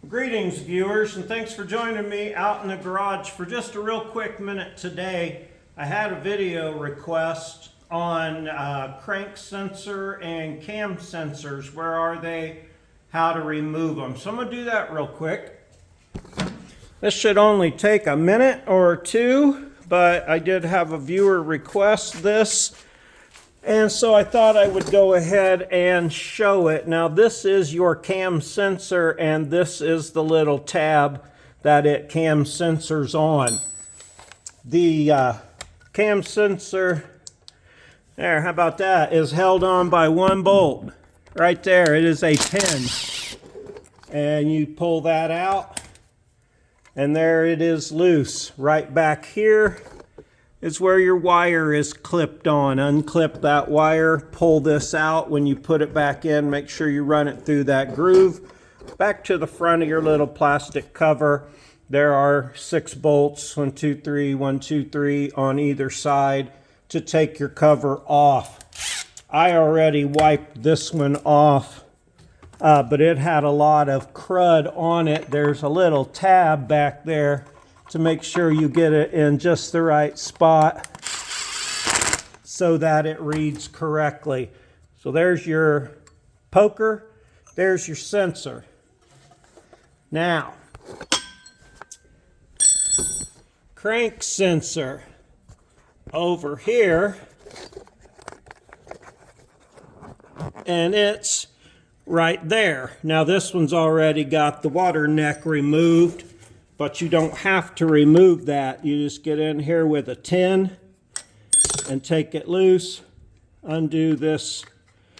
Greetings viewers, and thanks for joining me out in the garage for just a real quick minute today. I had a video request on crank sensor and cam sensors. Where are they? How to remove them. So I'm going to do that real quick. This should only take a minute or two, but I did have a viewer request this. And so I thought I would go ahead and show it. Now this is your cam sensor, and this is the little tab that it cam sensors on. The cam sensor, there, how about that, is held on by one bolt. Right there, it is a pin. And you pull that out, and there it is loose. Right back here is where your wire is clipped on. Unclip that wire, pull this out. When you put it back in, make sure you run it through that groove. Back to the front of your little plastic cover. There are 6 bolts, 1, 2, 3, 1, 2, 3 on either side to take your cover off. I already wiped this one off, but it had a lot of crud on it. There's a little tab back there to make sure you get it in just the right spot so that it reads correctly. So there's your poker, there's your sensor. Now, crank sensor over here, and it's right there. Now this one's already got the water neck removed, but you don't have to remove that. You just get in here with a tin and take it loose, undo this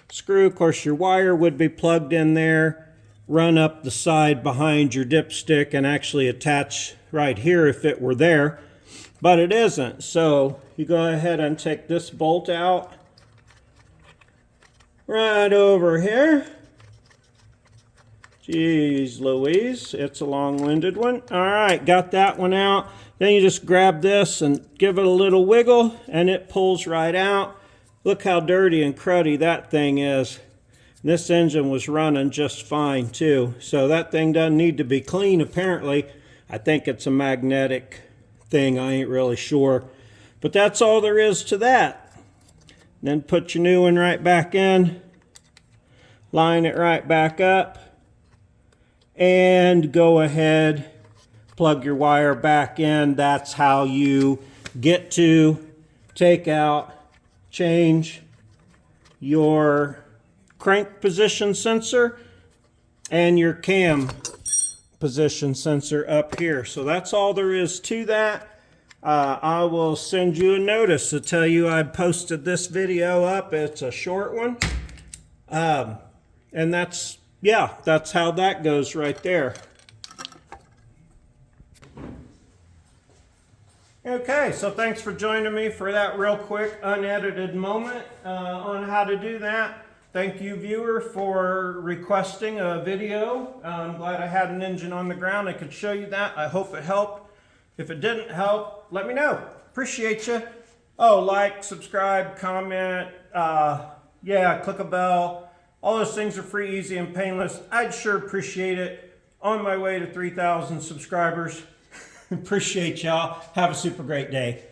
screw. Of course, your wire would be plugged in there, run up the side behind your dipstick and actually attach right here if it were there, but it isn't. So you go ahead and take this bolt out right over here. Jeez Louise, it's a long-winded one. All right, got that one out. Then you just grab this and give it a little wiggle, and it pulls right out. Look how dirty and cruddy that thing is. This engine was running just fine too. So that thing doesn't need to be clean apparently. I think it's a magnetic thing, I ain't really sure. But that's all there is to that. Then put your new one right back in, line it right back up, and go ahead, plug your wire back in. That's how you get to take out, change your crank position sensor and your cam position sensor up here. So that's all there is to that. I will send you a notice to tell you I posted this video up. It's a short one. And that's how that goes right there. Okay, so thanks for joining me for that real quick unedited moment on how to do that. Thank you, viewer, for requesting a video. I'm glad I had an engine on the ground. I could show you that. I hope it helped. If it didn't help, let me know. Appreciate you. Oh, like, subscribe, comment, click a bell. All those things are free, easy, and painless. I'd sure appreciate it. On my way to 3,000 subscribers. Appreciate y'all. Have a super great day.